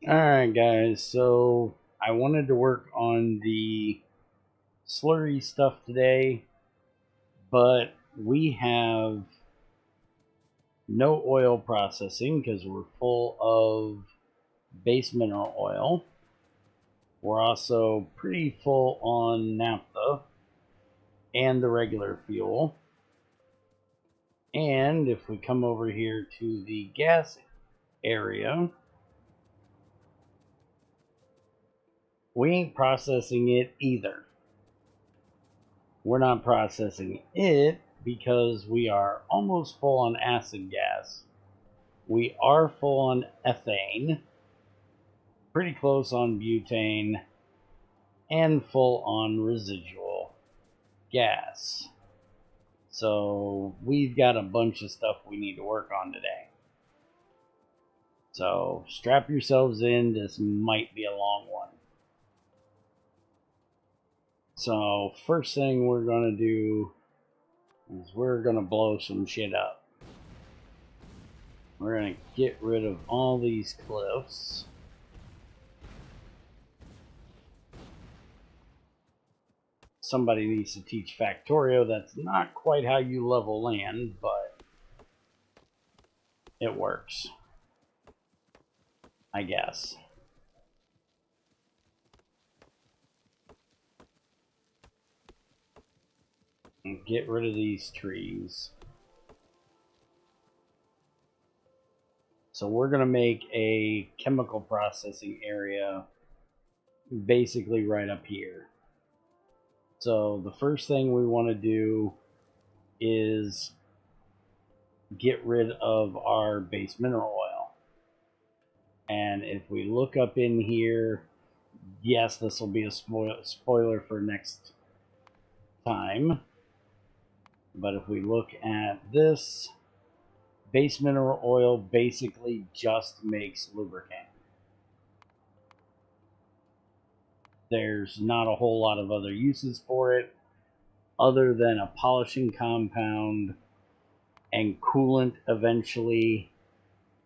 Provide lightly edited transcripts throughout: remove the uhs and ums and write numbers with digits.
Alright guys, so I wanted to work on the slurry stuff today, but we have no oil processing because we're full of base mineral oil. We're also pretty full on naphtha and the regular fuel. And if we come over here to the gas area, we ain't processing it either. We're not processing it because we are almost full on acid gas. We are full on ethane, pretty close on butane, and full on residual gas. So we've got a bunch of stuff we need to work on today. So strap yourselves in, this might be a long one. So first thing we're going to do is we're going to blow some shit up. We're going to get rid of all these cliffs. Somebody needs to teach Factorio that's not quite how you level land, but it works, I guess. And get rid of these trees. So we're going to make a chemical processing area basically right up here. So the first thing we want to do is get rid of our base mineral oil. And if we look up in here, yes, this will be a spoiler for next time. But if we look at this, base mineral oil basically just makes lubricant. There's not a whole lot of other uses for it other than a polishing compound and coolant eventually,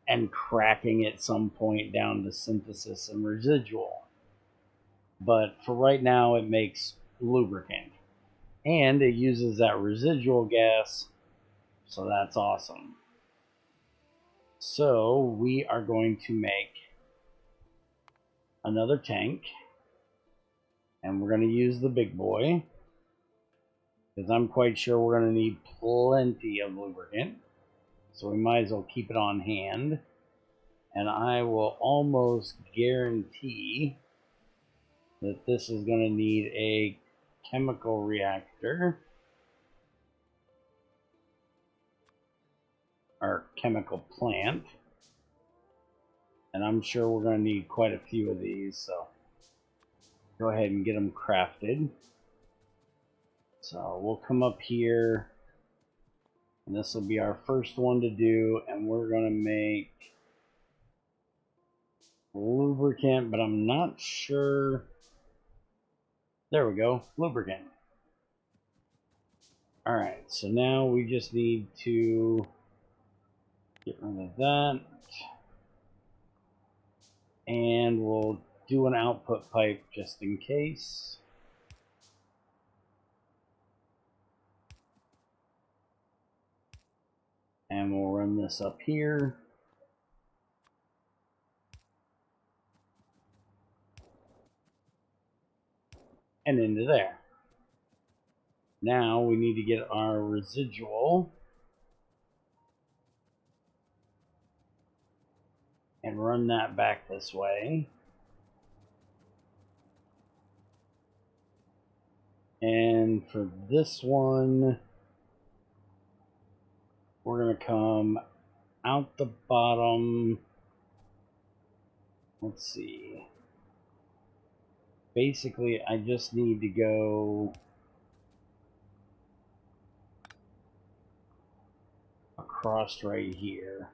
and cracking at some point down to synthesis and residual. But for right now, it makes lubricant. And it uses that residual gas, so that's awesome. So we are going to make another tank, and we're going to use the big boy, because I'm quite sure we're going to need plenty of lubricant, so we might as well keep it on hand. And I will almost guarantee that this is going to need a chemical reactor, or chemical plant, and I'm sure we're going to need quite a few of these, so go ahead and get them crafted. So we'll come up here, and this will be our first one to do, and we're going to make lubricant, but I'm not sure. There we go, lubricant. Alright, so now we just need to get rid of that, and we'll do an output pipe just in case. And we'll run this up here. And into there. Now we need to get our residual and run that back this way. And for this one, we're going to come out the bottom. Let's see. Basically, I just need to go across right here.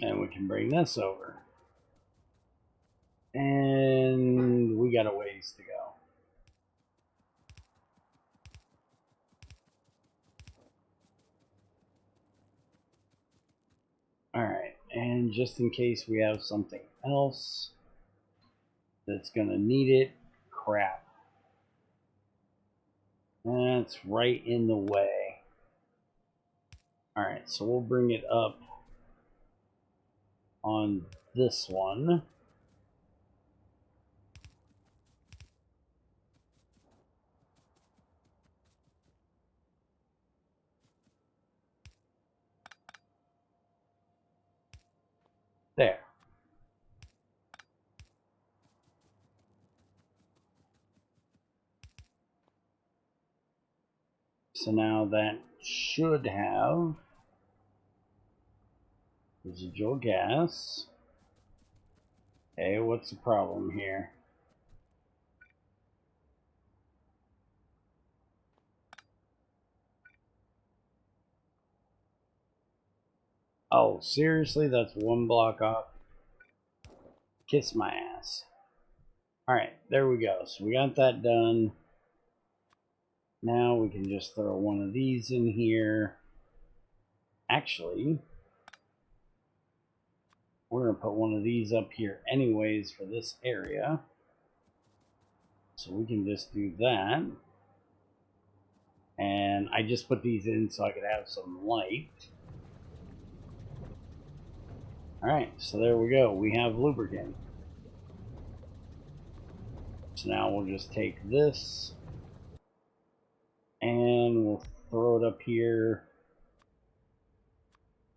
And we can bring this over. And we got a ways to go. Alright, and just in case we have something else that's gonna need it, crap. That's right in the way. Alright, so we'll bring it up on this one. There. So now that should have residual gas. Okay, what's the problem here? Oh, seriously? That's one block off? Kiss my ass. Alright, there we go. So we got that done. Now we can just throw one of these in here. Actually, we're going to put one of these up here anyways for this area. So we can just do that. And I just put these in so I could have some light. Alright, so there we go. We have lubricant. So now we'll just take this and we'll throw it up here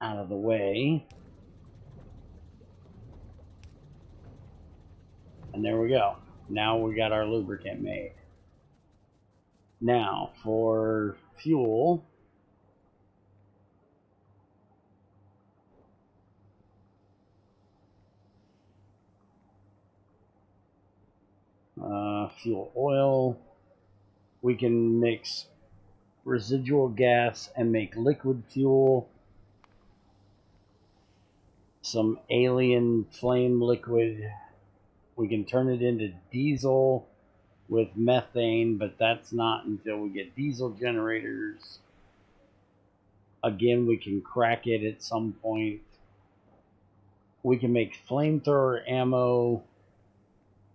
out of the way. And there we go. Now we got our lubricant made. Now for fuel, fuel oil, we can mix residual gas and make liquid fuel, some alien flame liquid. We can turn it into diesel with methane, but that's not until we get diesel generators. Again, we can crack it at some point. We can make flamethrower ammo.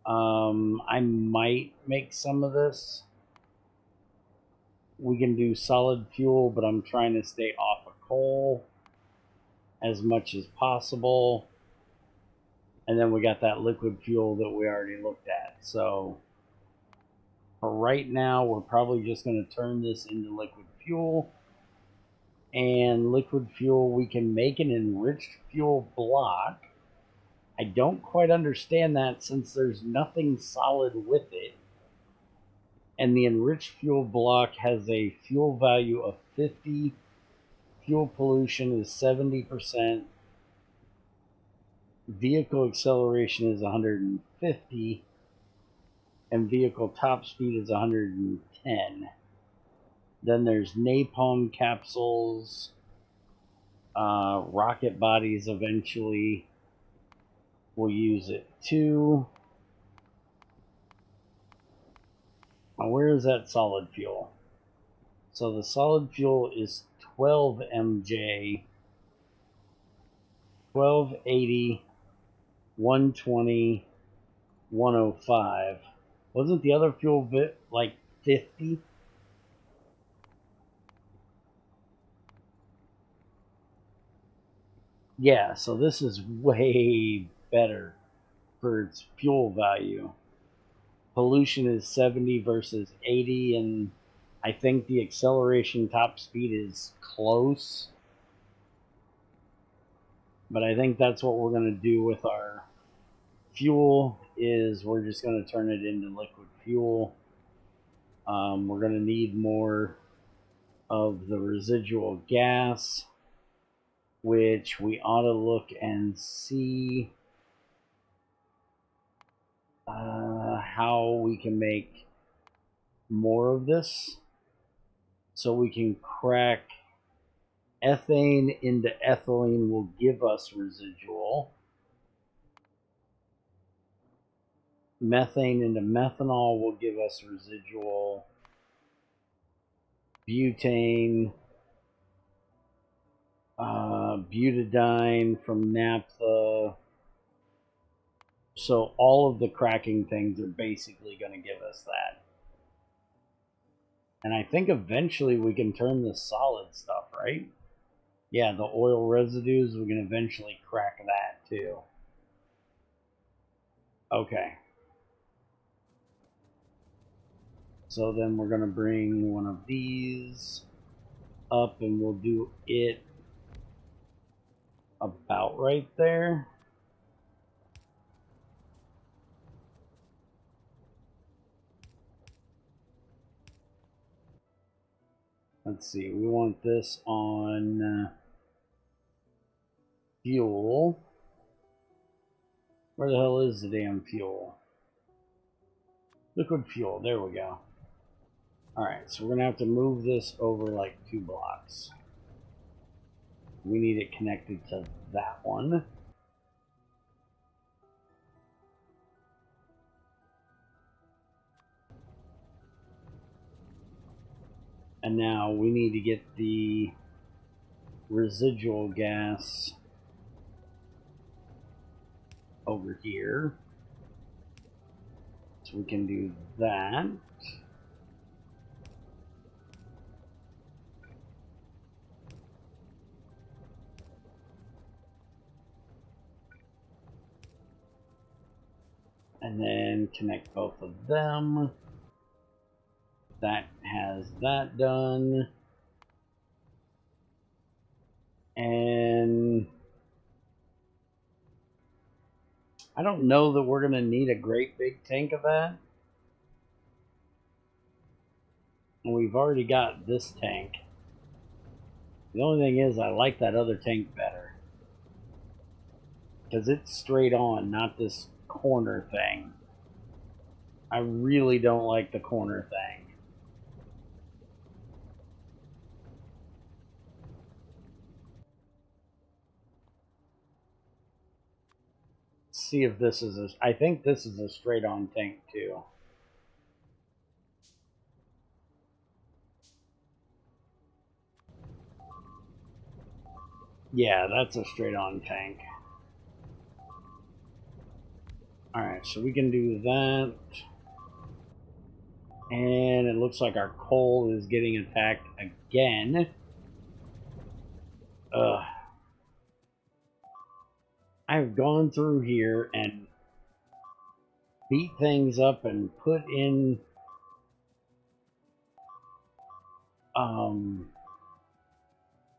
I might make some of this. We can do solid fuel, but I'm trying to stay off of coal as much as possible. And then we got that liquid fuel that we already looked at. So for right now, we're probably just going to turn this into liquid fuel. And liquid fuel, we can make an enriched fuel block. I don't quite understand that since there's nothing solid with it. And the enriched fuel block has a fuel value of 50. Fuel pollution is 70%. Vehicle acceleration is 150. And vehicle top speed is 110. Then there's napalm capsules, rocket bodies eventually. We'll use it too. Now, where is that solid fuel? So the solid fuel is 12 MJ, 1280, 120, 105. Wasn't the other fuel bit like 50? Yeah, so this is way better for its fuel value. Pollution is 70 versus 80, and I think the acceleration top speed is close. But I think that's what we're going to do with our fuel, is we're just going to turn it into liquid fuel. We're going to need more of the residual gas, which we ought to look and see how we can make more of this so we can crack ethane into ethylene will give us residual. Methane into methanol will give us residual. Butane, butadiene from naphtha. So all of the cracking things are basically going to give us that. And I think eventually we can turn this solid stuff, right? Yeah, the oil residues, we can eventually crack that too. Okay. So then we're going to bring one of these up and we'll do it about right there. Let's see, we want this on fuel. Where the hell is the damn fuel? Liquid fuel, there we go. Alright, so we're going to have to move this over like 2 blocks. We need it connected to that one. And now we need to get the residual gas over here. So we can do that. And then connect both of them. That has that done. And I don't know that we're going to need a great big tank of that. And we've already got this tank. The only thing is I like that other tank better. Because it's straight on, not this corner thing. I really don't like the corner thing. Let's see if this is a... I think this is a straight on tank too. Yeah, that's a straight on tank. Alright, so we can do that. And it looks like our coal is getting attacked again. Ugh. I've gone through here and beat things up and put in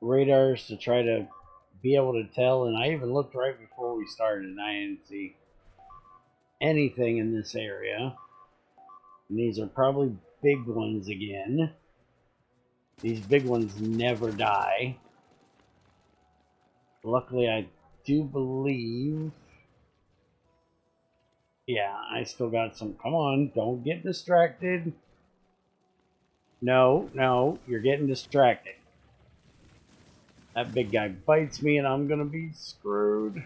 radars to try to be able to tell, and I even looked right before we started and I didn't see anything in this area. And these are probably big ones again. These big ones never die. Luckily, I do believe... Yeah, I still got some... Come on, don't get distracted. No, no, you're getting distracted. That big guy bites me and I'm gonna be screwed.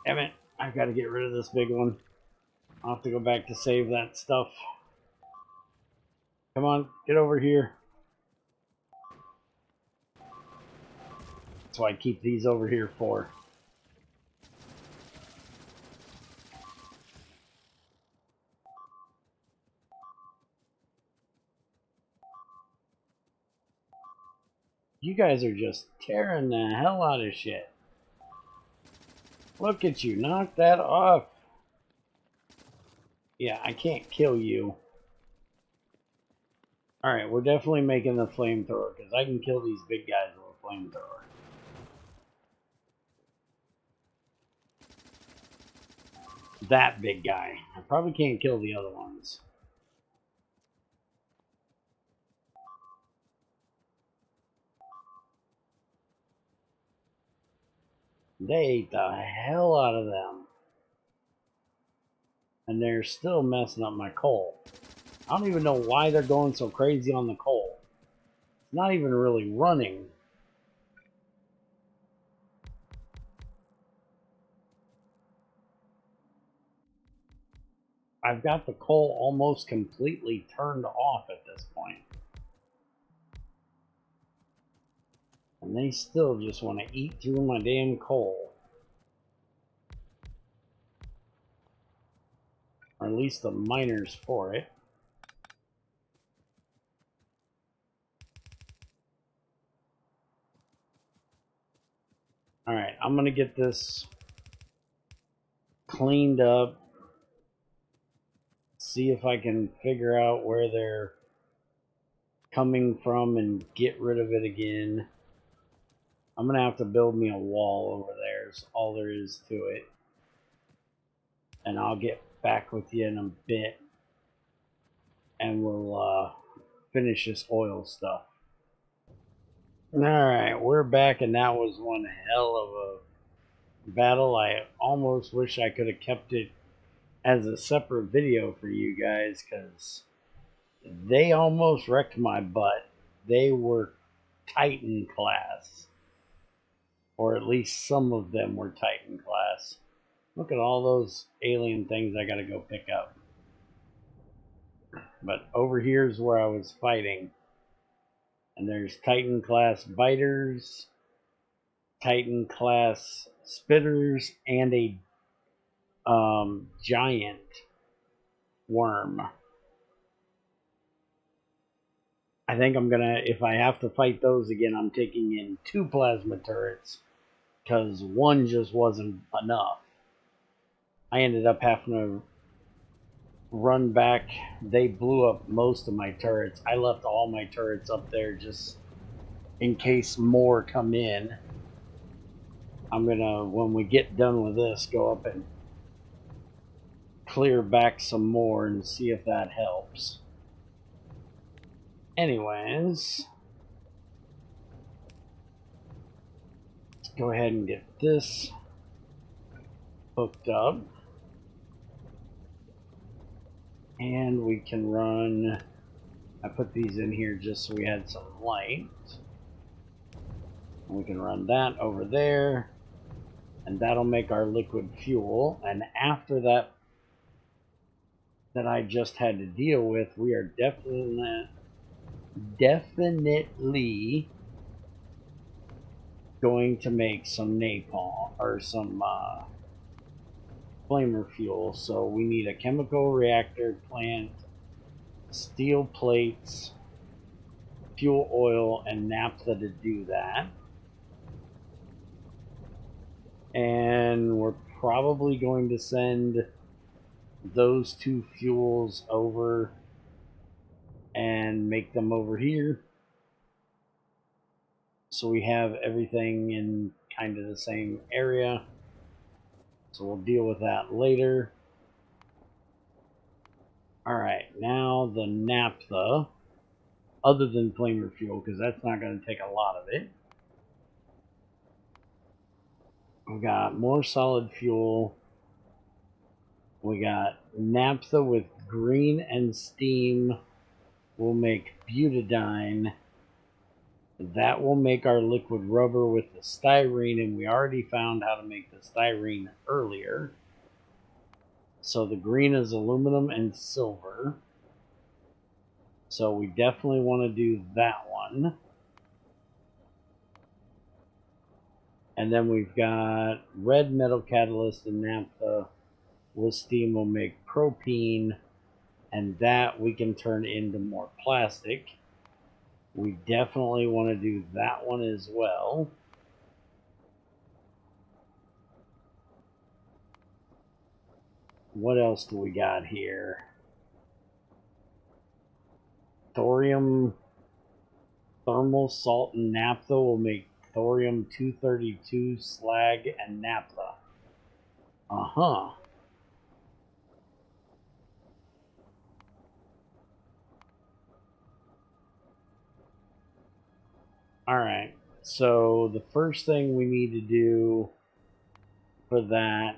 Damn it, I've got to get rid of this big one. I'll have to go back to save that stuff. Come on, get over here. That's what I keep these over here for. You guys are just tearing the hell out of shit. Look at you, knock that off. Yeah, I can't kill you. Alright, we're definitely making the flamethrower, because I can kill these big guys with a flamethrower. That big guy. I probably can't kill the other ones. They ate the hell out of them. And they're still messing up my coal. I don't even know why they're going so crazy on the coal. not even really running. I've got the coal almost completely turned off at this point. And they still just want to eat through my damn coal. Or at least the miners for it. Alright, I'm going to get this cleaned up. See if I can figure out where they're coming from and get rid of it again. I'm going to have to build me a wall over there. Is all there is to it. And I'll get back with you in a bit. And we'll finish this oil stuff. Alright, we're back, and that was one hell of a battle. I almost wish I could have kept it as a separate video for you guys, because they almost wrecked my butt. They were Titan class. Or at least some of them were Titan class. Look at all those alien things I gotta go pick up. But over here's where I was fighting. And there's Titan class biters, Titan class spitters, and a giant worm. I think I'm gonna, if I have to fight those again, I'm taking in 2 plasma turrets, because 1 just wasn't enough. I ended up having to run back. They blew up most of my turrets. I left all my turrets up there just in case more come in. I'm gonna, when we get done with this, go up and clear back some more and see if that helps. Anyways, let's go ahead and get this hooked up. And we can run, I put these in here just so we had some light. And we can run that over there. And that'll make our liquid fuel. And after that I just had to deal with, we are definitely going to make some napalm, or some flamer fuel. So we need a chemical reactor plant, steel plates, fuel oil, and naphtha to do that. And we're probably going to send those 2 fuels over and make them over here, so we have everything in kind of the same area. So we'll deal with that later. Alright, now the naphtha, other than flamer fuel, because that's not going to take a lot of it. We got more solid fuel. We got naphtha with green and steam. We'll make butadiene. That will make our liquid rubber with the styrene, and we already found how to make the styrene earlier. So the green is aluminum and silver. So we definitely want to do that one. And then we've got red metal catalyst and naphtha with steam will make propene, and that we can turn into more plastic. We definitely want to do that one as well. What else do we got here? Thorium, thermal salt, and naphtha will make thorium-232 slag and naphtha. Alright, so the first thing we need to do for that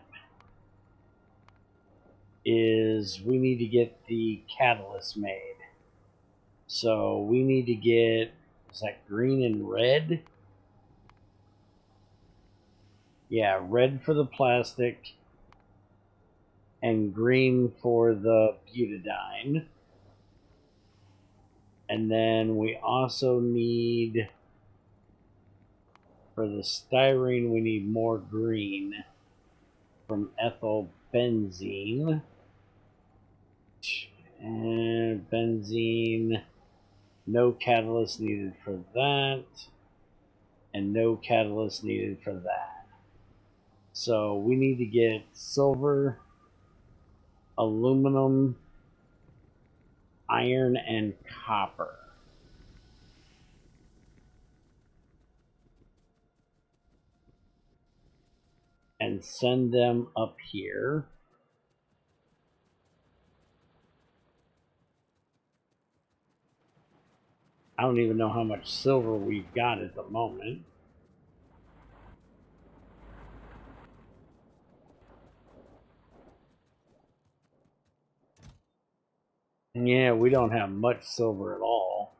is we need to get the catalyst made. So we need to get Is that green and red? Yeah, red for the plastic and green for the butadiene. And then we also need, for the styrene, we need more green from ethyl benzene. And benzene, no catalyst needed for that. And no catalyst needed for that. So we need to get silver, aluminum, iron, and copper. And send them up here. I don't even know how much silver we've got at the moment. Yeah, we don't have much silver at all.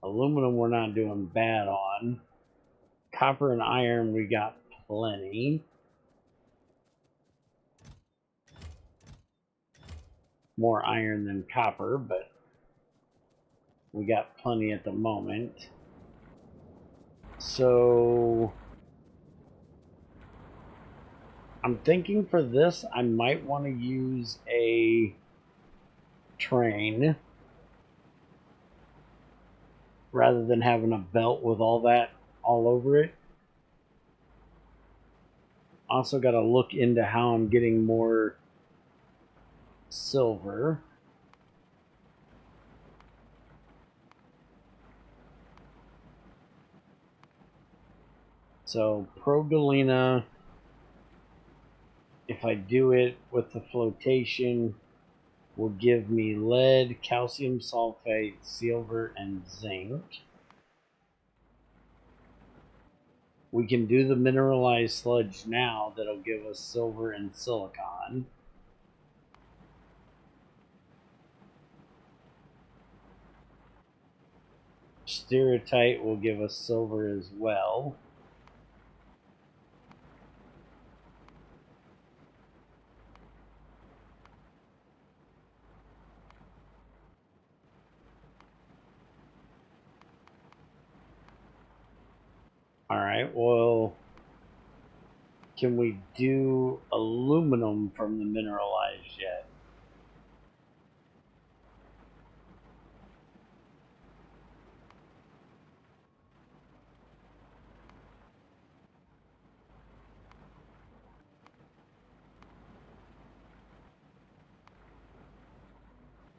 Aluminum we're not doing bad on. Copper and iron we got plenty. More iron than copper, but we got plenty at the moment. So I'm thinking for this I might want to use a train rather than having a belt with all that all over it. Also got to look into how I'm getting more silver. So Progalina, if I do it with the flotation, will give me lead, calcium sulfate, silver, and zinc. We can do the mineralized sludge now that'll give us silver and silicon. Stereotype will give us silver as well. Alright, well, can we do aluminum from the mineralized yet?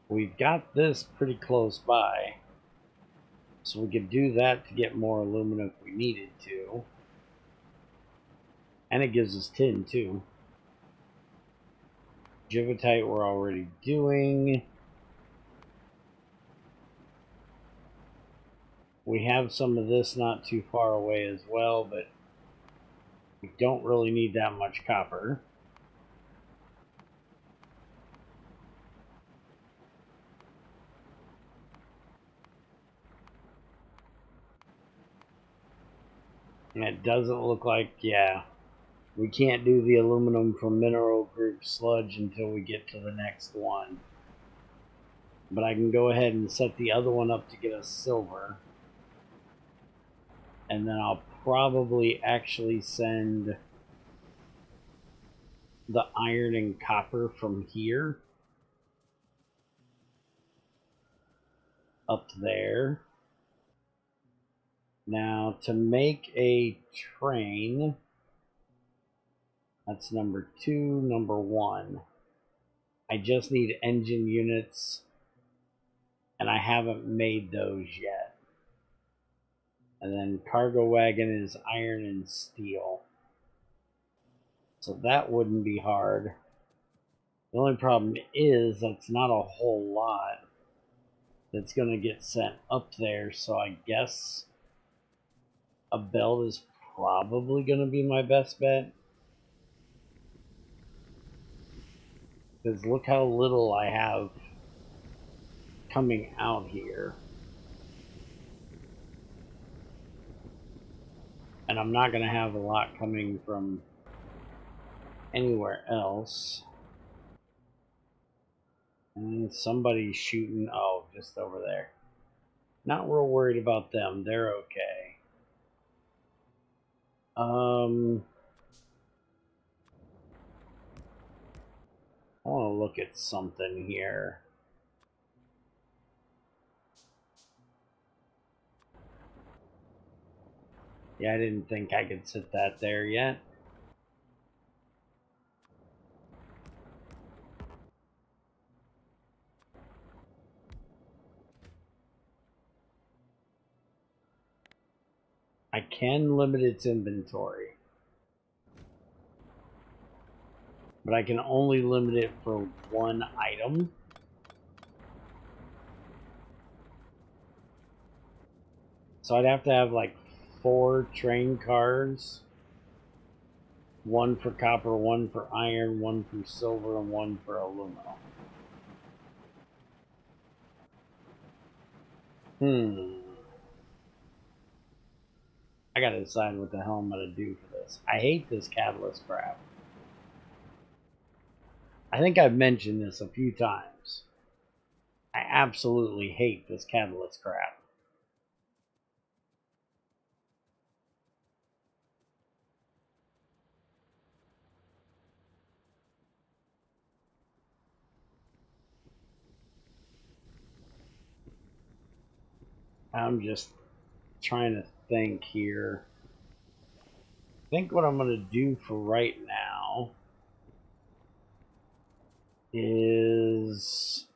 We've got this pretty close by, so we could do that to get more aluminum if we needed to. And it gives us tin too. Givotite we're already doing. We have some of this not too far away as well, but we don't really need that much copper. And it doesn't look like, yeah, we can't do the aluminum from mineral group sludge until we get to the next one. But I can go ahead and set the other one up to get us silver. And then I'll probably actually send the iron and copper from here up there. Now to make a train, that's number 2, number 1. I just need engine units, and I haven't made those yet. And then cargo wagon is iron and steel. So that wouldn't be hard. The only problem is that's not a whole lot that's going to get sent up there, so I guess a belt is probably going to be my best bet. Because look how little I have coming out here. And I'm not going to have a lot coming from anywhere else. And somebody's shooting, oh, just over there. Not real worried about them, they're okay. I want to look at something here. Yeah, I didn't think I could sit that there yet. I can limit its inventory, but I can only limit it for one item. So I'd have to have like 4 train cars. 1 for copper, 1 for iron, 1 for silver, and 1 for aluminum. I gotta decide what the hell I'm gonna do for this. I hate this catalyst crap. I think I've mentioned this a few times. I absolutely hate this catalyst crap. I'm just trying to think here. I think what I'm going to do for right now is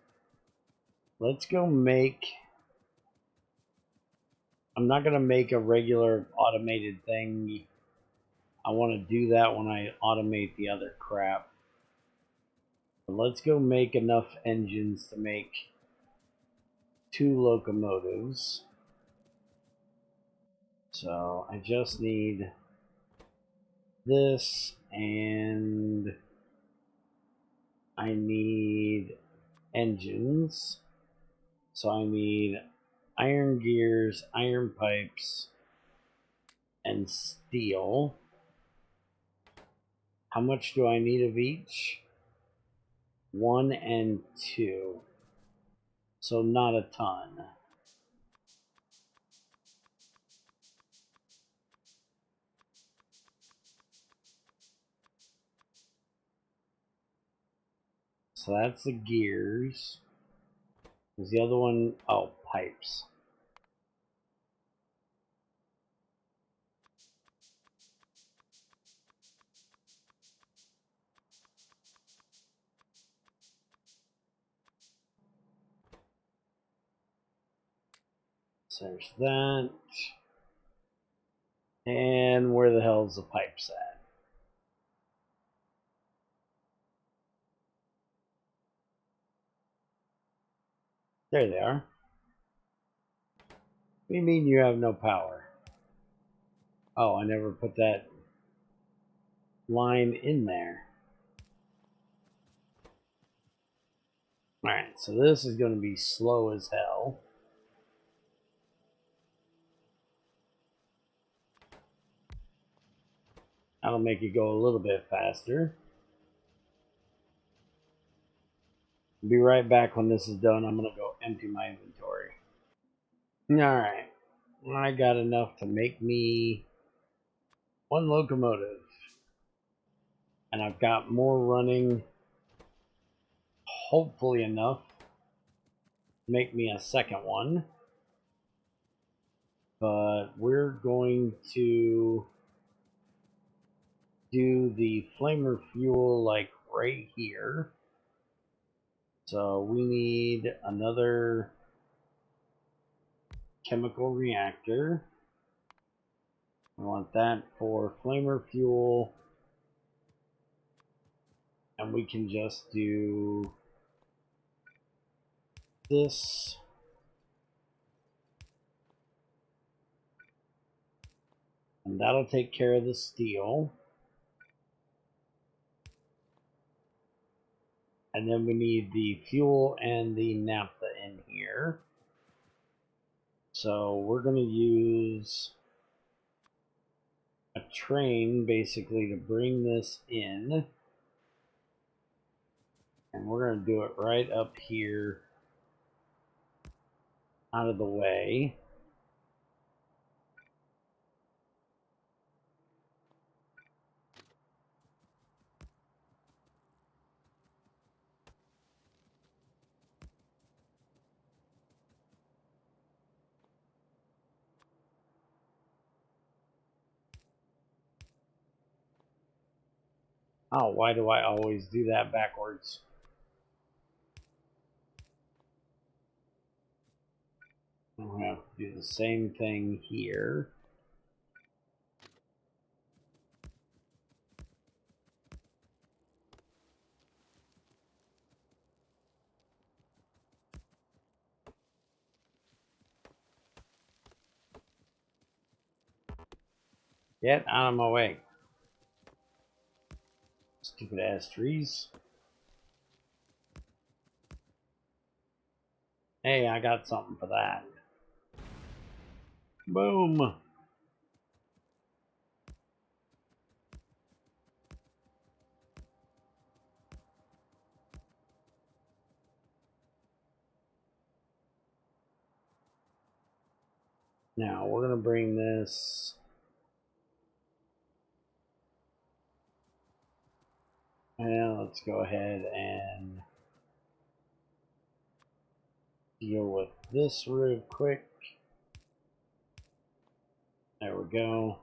let's go make... I'm not going to make a regular automated thing. I want to do that when I automate the other crap. But let's go make enough engines to make 2 locomotives. So I just need this, and I need engines. So I need iron gears, iron pipes, and steel. How much do I need of each? 1 and 2. So not a ton. So that's the gears. Is the other one? Oh, pipes. So there's that. And where the hell's the pipes at? There they are. What do you mean you have no power? Oh, I never put that line in there. Alright, so this is going to be slow as hell. That'll make it go a little bit faster. Be right back when this is done. I'm going to go empty my inventory. Alright, I got enough to make me 1 locomotive. And I've got more running, hopefully enough to make me a second one. But we're going to do the flamer fuel like right here. So we need another chemical reactor. I want that for flamer fuel. And we can just do this. And that'll take care of the steel. And then we need the fuel and the naphtha in here. So we're going to use a train basically to bring this in. And we're going to do it right up here out of the way. Oh, why do I always do that backwards? I'll have to do the same thing here. Get out of my way. Stupid ass trees. Hey, I got something for that. Boom. Now we're going to bring this and let's go ahead and deal with this real quick. There we go.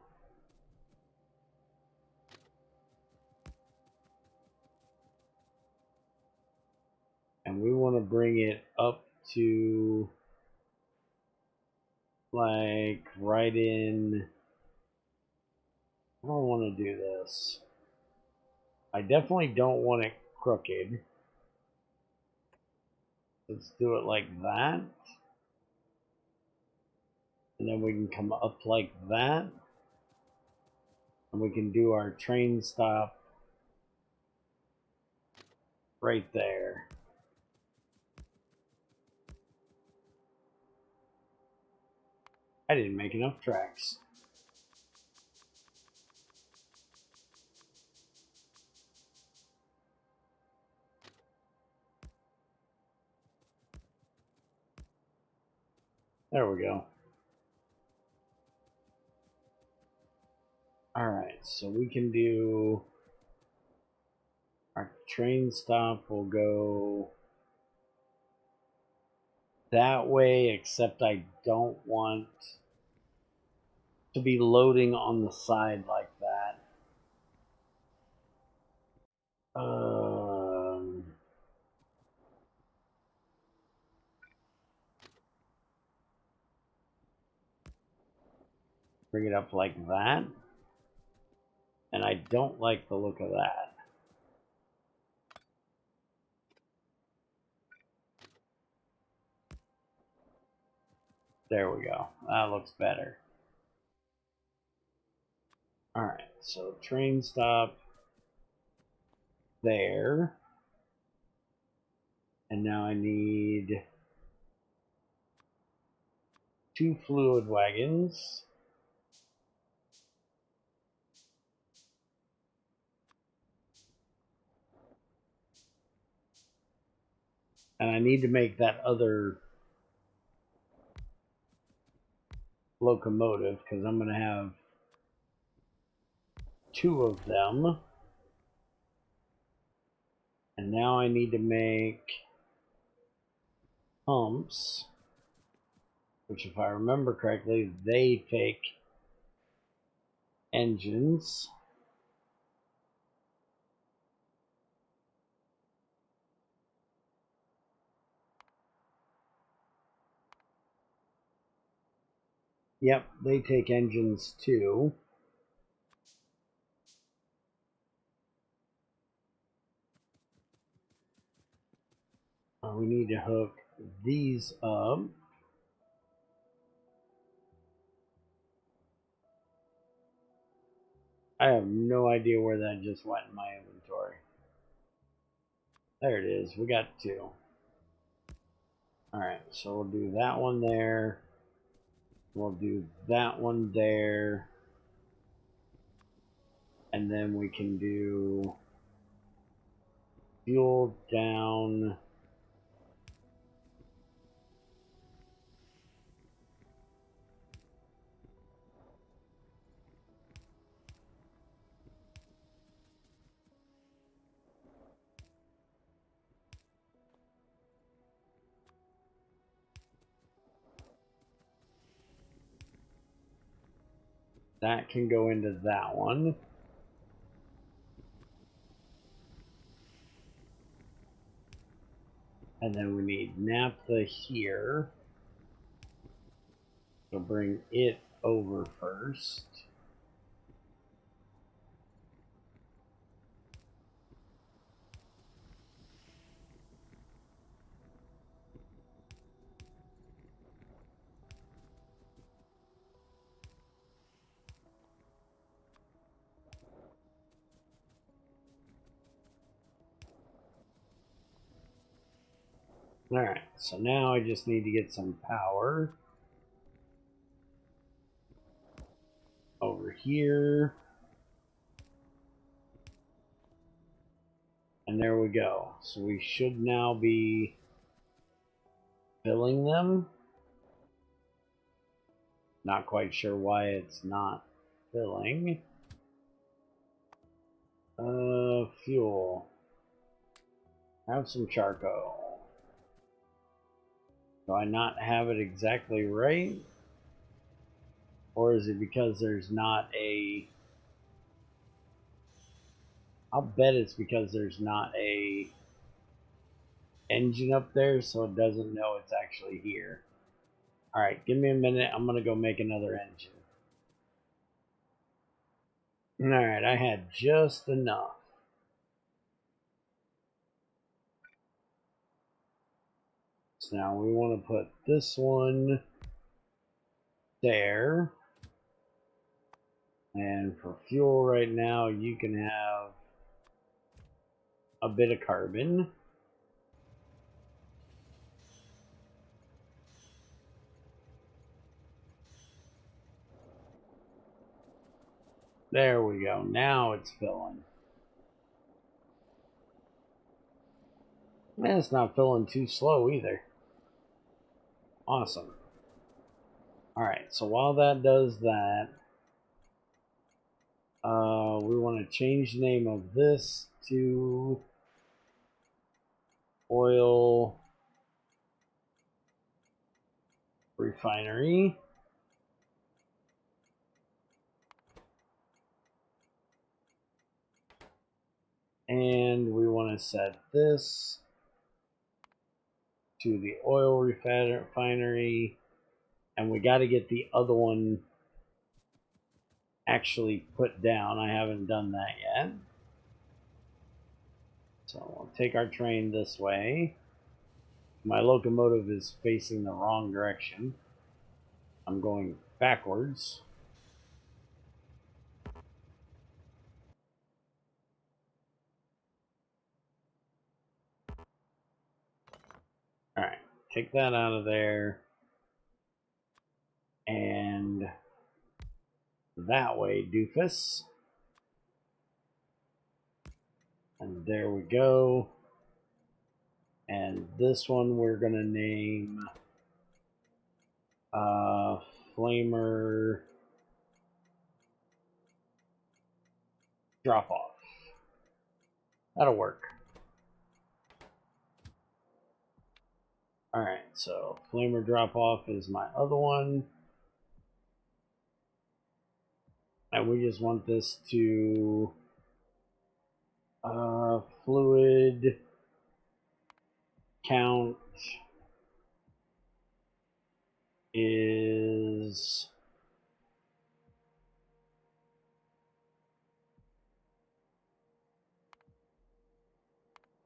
And we want to bring it up to like right in. I don't want to do this. I definitely don't want it crooked. Let's do it like that. And then we can come up like that. And we can do our train stop right there. I didn't make enough tracks. There we go. Alright, so we can do our train stop will go that way, except I don't want to be loading on the side like that. Bring it up like that. And I don't like the look of that. There we go. That looks better. Alright, so train stop there. And now I need 2 fluid wagons. And I need to make that other locomotive because I'm going to have 2 of them. And now I need to make pumps, which if I remember correctly, they take engines. Yep, they take engines too. We need to hook these up. I have no idea where that just went in my inventory. There it is. We got 2. Alright, so we'll do that one there. We'll do that one there. And then we can do fuel down. That can go into that one. And then we need naphtha here. So bring it over first. Alright, so now I just need to get some power over here. And there we go. So we should now be filling them. Not quite sure why it's not filling. Fuel. Have some charcoal. Do I not have it exactly right? Or is it because there's not a... I'll bet it's because there's not a engine up there, so it doesn't know it's actually here. Alright, give me a minute. I'm gonna go make another engine. Alright, I had just enough. So now we want to put this one there. And for fuel right now, you can have a bit of carbon. There we go. Now it's filling. And it's not filling too slow either. Awesome. Alright, so while that does that, we want to change the name of this to Oil Refinery. And we want to set this to the oil refinery. And we got to get the other one actually put down. I haven't done that yet. So we'll take our train this way. My locomotive is facing the wrong direction. I'm going backwards. Alright, take that out of there. And that way, doofus. And there we go. And this one we're going to name Flammer Drop Off. That'll work. Alright, so Flammer Drop Off is my other one. And we just want this to fluid count is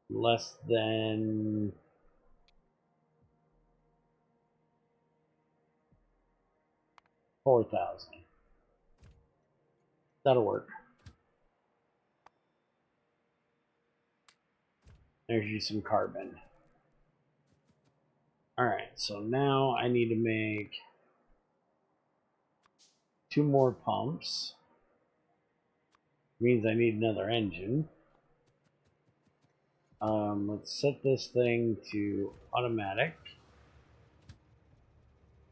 less than 4,000. That'll work. There's you some carbon. Alright, so now I need to make 2 more pumps. Means I need another engine. Let's set this thing to automatic.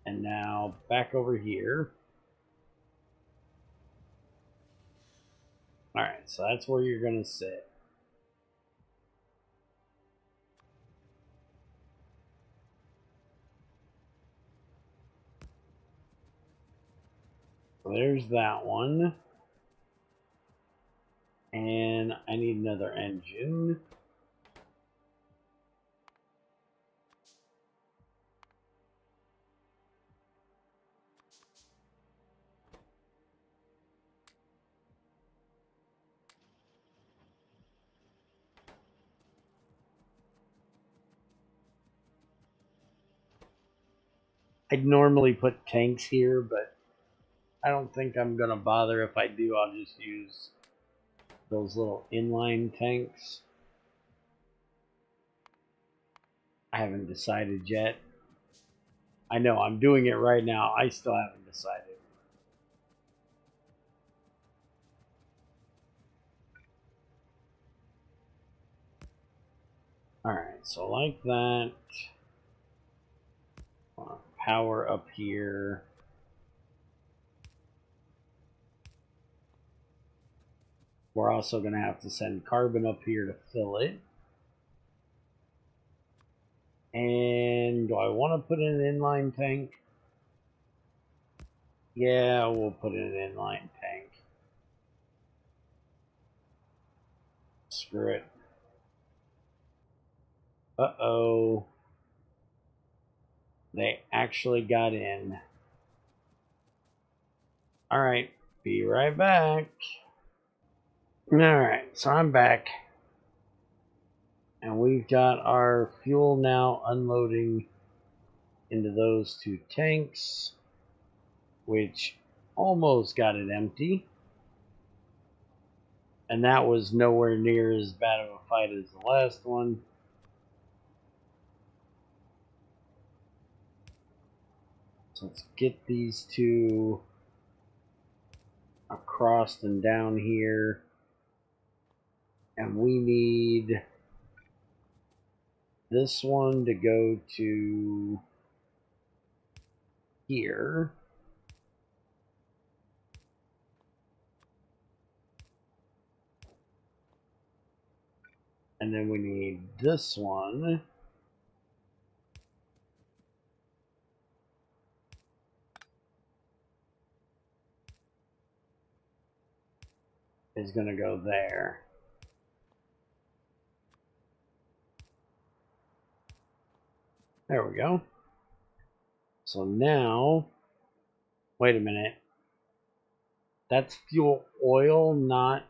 And now back over here. Alright, so that's where you're going to sit. So there's that one. And I need another engine. I'd normally put tanks here, but I don't think I'm going to bother. If I do, I'll just use those little inline tanks. I haven't decided yet. I know I'm doing it right now. I still haven't decided. Alright, so like that. Power up here. We're also going to have to send carbon up here to fill it. And do I want to put in an inline tank? Yeah, we'll put in an inline tank. Screw it. Uh-oh. They actually got in. Alright, be right back. Alright, so I'm back. And we've got our fuel now unloading into those two tanks, which almost got it empty. And that was nowhere near as bad of a fight as the last one. So let's get these two across and down here. And we need this one to go to here. And then we need this one is going to go there. There we go. So now, wait a minute. That's fuel oil, not...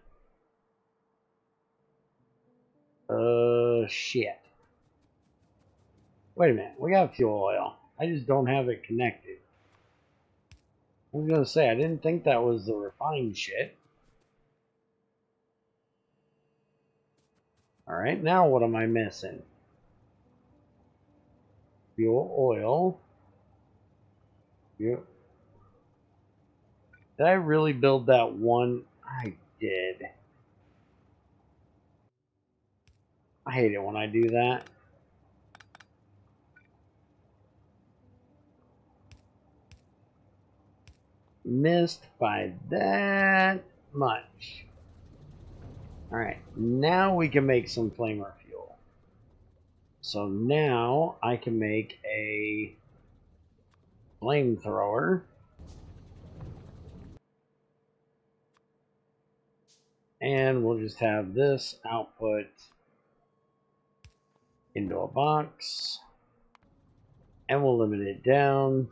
shit. Wait a minute. We got fuel oil. I just don't have it connected. I was going to say, I didn't think that was the refined shit. Alright, now what am I missing? Fuel oil. Yep. Did I really build that one? I did. I hate it when I do that. Missed by that much. Alright, now we can make some Flammer fuel. So now I can make a flamethrower. And we'll just have this output into a box. And we'll limit it down.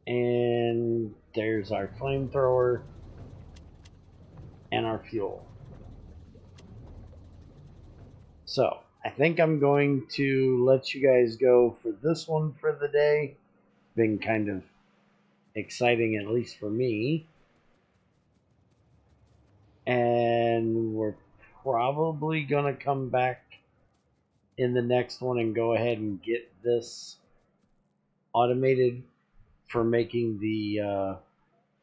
And there's our flamethrower and our fuel. So I think I'm going to let you guys go for this one for the day. Been kind of exciting, at least for me. And we're probably gonna come back in the next one and go ahead and get this automated for making the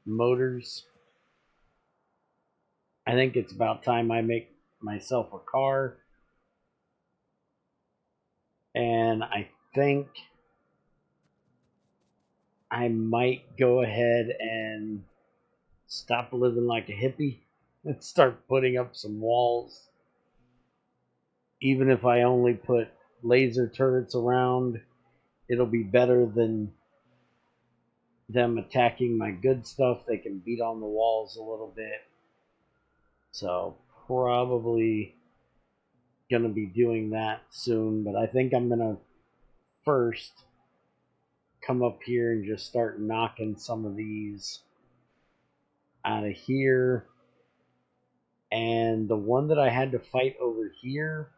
motors. I think it's about time I make myself a car. And I think I might go ahead and stop living like a hippie and start putting up some walls. Even if I only put laser turrets around, it'll be better than them attacking my good stuff. They can beat on the walls a little bit. So probably gonna be doing that soon, but I think I'm gonna first come up here and just start knocking some of these out of here. And the one that I had to fight over here,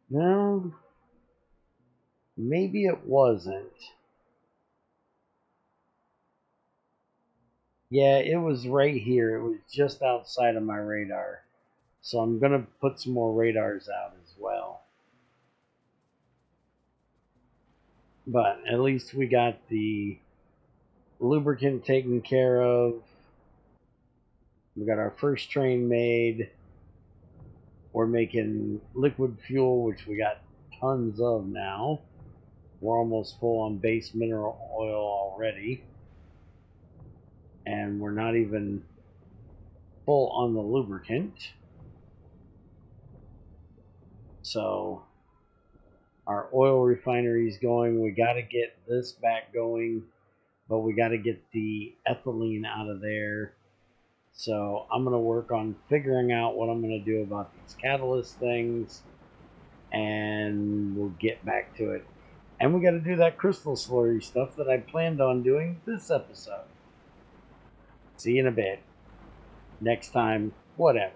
no, maybe it wasn't. Yeah, it was right here. It was just outside of my radar. So I'm going to put some more radars out as well. But at least we got the lubricant taken care of. We got our first train made. We're making liquid fuel, which we got tons of now. We're almost full on base mineral oil already. And we're not even full on the lubricant. So our oil refinery is going. We got to get this back going, but we got to get the ethylene out of there. So I'm going to work on figuring out what I'm going to do about these catalyst things, and we'll get back to it. And we got to do that crystal slurry stuff that I planned on doing this episode. See you in a bit. Next time, whatever.